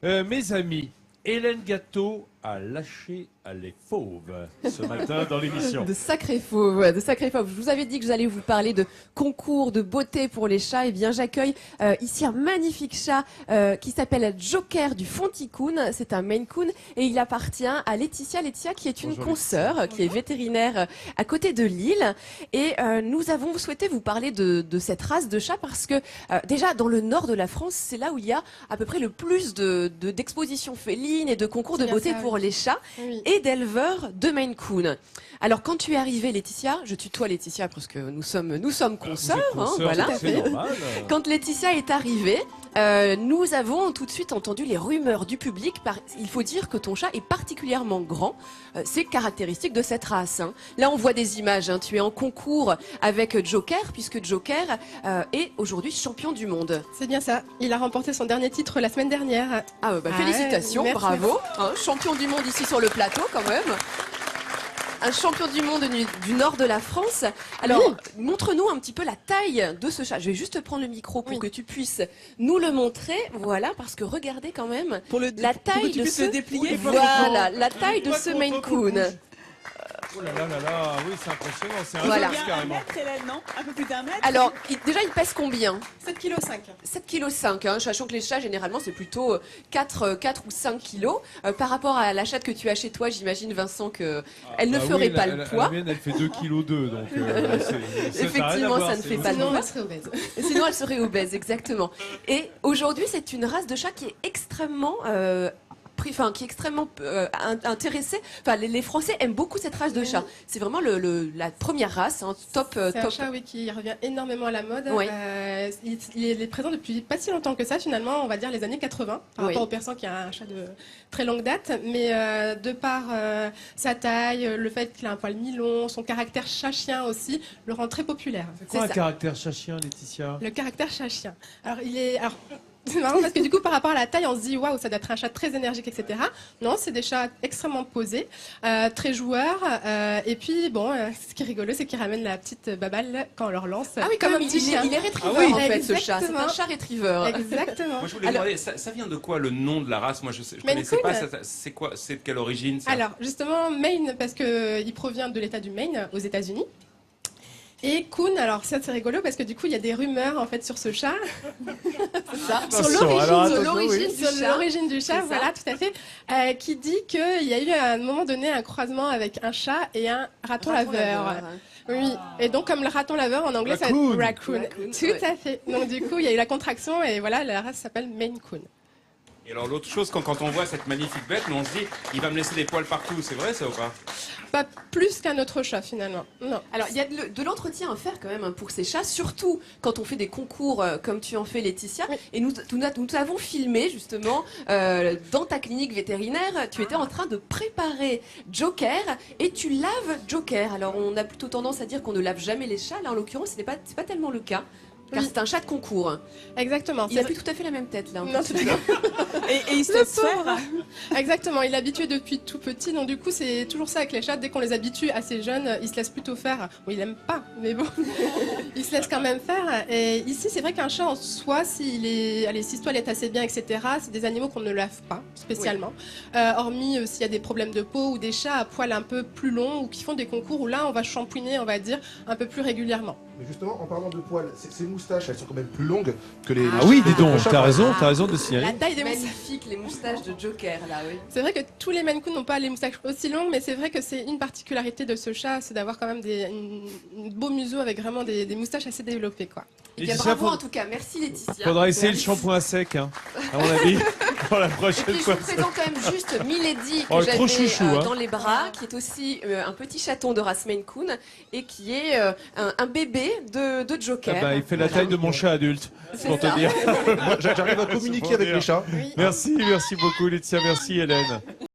Mes amis, Hélène Gâteau a lâché les fauves ce matin dans l'émission. De sacrés fauves, ouais, de sacrés fauves. Je vous avais dit que j'allais vous parler de concours de beauté pour les chats. Eh bien, j'accueille ici un magnifique chat qui s'appelle Joker du Fonticoon. C'est un Maine Coon et il appartient à Laetitia. Laetitia qui est une consoeur, qui est vétérinaire à côté de Lille. Et nous avons souhaité vous parler de cette race de chat parce que déjà dans le nord de la France, c'est là où il y a à peu près le plus d'expositions félines et de concours de beauté pour les chats. Oui. Et d'éleveurs de Maine Coon. Alors quand tu es arrivée, Laetitia, je tutoie Laetitia parce que nous sommes consoeurs, voilà. C'est normal. Quand Laetitia est arrivée, nous avons tout de suite entendu les rumeurs du public. Il faut dire que ton chat est particulièrement grand. C'est caractéristique de cette race. Hein. Là, on voit des images. Hein. Tu es en concours avec Joker, puisque Joker est aujourd'hui champion du monde. C'est bien ça. Il a remporté son dernier titre la semaine dernière. Félicitations, merci, bravo. Hein, champion du monde ici sur le plateau, quand même. Un champion du monde du nord de la France. Alors, montre-nous un petit peu la taille de ce chat. Je vais juste prendre le micro pour que tu puisses nous le montrer. Voilà, parce que regardez quand même la taille de ce... déplier. Voilà, la taille de ce Maine Coon. Oh là là là là, oui, c'est impressionnant. C'est un Voilà. ours, carrément. Un mètre, Hélène, non? Un peu plus d'un mètre? Alors, déjà, il pèse combien? 7,5 kg. 7,5 kg, hein, sachant que les chats, généralement, c'est plutôt 4 ou 5 kilos. Par rapport à la chatte que tu as chez toi, j'imagine, Vincent, qu'elle ne ferait pas le poids. La mienne, elle fait 2,2 kg, donc effectivement, ça ne fait pas de Sinon, poids. elle serait obèse. Sinon, elle serait obèse, exactement. Et aujourd'hui, c'est une race de chat qui est extrêmement... qui est extrêmement intéressée. Enfin, les Français aiment beaucoup cette race de chat. C'est vraiment la première race, hein, top. C'est un chat qui revient énormément à la mode. Oui. Il est présent depuis pas si longtemps que ça, finalement, on va dire les années 80, par rapport au persan qui a un chat de très longue date. Mais de par sa taille, le fait qu'il a un poil mi-long, son caractère chat-chien aussi, le rend très populaire. C'est quoi un caractère chat-chien, Laetitia? Le caractère chat-chien. C'est marrant parce que du coup, par rapport à la taille, on se dit waouh, ça doit être un chat très énergique, etc. Non, c'est des chats extrêmement posés, très joueurs. Et puis, ce qui est rigolo, c'est qu'ils ramènent la petite babale quand on leur lance. Ah oui, comme un petit chien. Il est retriever en fait, ce chat. C'est un chat retriever. Exactement. Moi, je voulais demander, ça vient de quoi le nom de la race? Moi, je connaissais pas. C'est quoi? C'est de quelle origine ça? Alors, justement, Maine, parce qu'il provient de l'État du Maine, aux États-Unis. Et Coon, alors ça c'est rigolo parce que du coup il y a des rumeurs en fait sur ce chat. C'est ça. Sur l'origine du chat, voilà, tout à fait, qui dit qu'il y a eu à un moment donné un croisement avec un chat et un raton laveur. Oui, et donc comme le raton laveur en anglais, ça va être raccoon. Tout à fait. Donc du coup il y a eu la contraction et voilà, la race s'appelle Maine Coon. Et alors l'autre chose, quand on voit cette magnifique bête, on se dit, il va me laisser des poils partout, c'est vrai ça ou pas? Pas plus qu'un autre chat finalement, non. Alors il y a de l'entretien à faire quand même pour ces chats, surtout quand on fait des concours comme tu en fais Laetitia. Oui. Et nous avons filmé justement dans ta clinique vétérinaire, tu étais en train de préparer Joker et tu laves Joker. Alors on a plutôt tendance à dire qu'on ne lave jamais les chats, là en l'occurrence c'est pas tellement le cas. Car c'est un chat de concours. Exactement. Il a plus tout à fait la même tête là. Non, c'est et il se laisse faire. Exactement, il est habitué depuis tout petit, donc du coup c'est toujours ça avec les chats, dès qu'on les habitue assez jeunes, ils se laissent plutôt faire. Bon, il aime pas, mais bon, ils se laissent quand même faire. Et ici c'est vrai qu'un chat en soi, si se toilette assez bien, etc., c'est des animaux qu'on ne lave pas spécialement. Oui. Hormis s'il y a des problèmes de peau ou des chats à poils un peu plus longs ou qui font des concours où là on va shampouiner, on va dire, un peu plus régulièrement. Mais justement, en parlant de poils, ces moustaches, elles sont quand même plus longues que les... Ah oui, dis donc, t'as raison de signaler. La taille des magnifique, les moustaches de Joker, là, oui. C'est vrai que tous les Maine Coon n'ont pas les moustaches aussi longues, mais c'est vrai que c'est une particularité de ce chat, c'est d'avoir quand même un beau museau avec vraiment des moustaches assez développées, quoi. Et bien, bravo en tout cas, merci Laetitia. Faudra essayer le shampoing à sec, hein, à mon avis, pour la prochaine fois. Je vous présente quand même juste Milady que j'avais dans les bras, qui est aussi un petit chaton de race Maine Coon et qui est un bébé de Joker. Ah bah, il fait la taille de mon chat adulte, pour te dire. Moi, j'arrive à communiquer avec les chats. Oui. Merci beaucoup Laetitia, merci Hélène.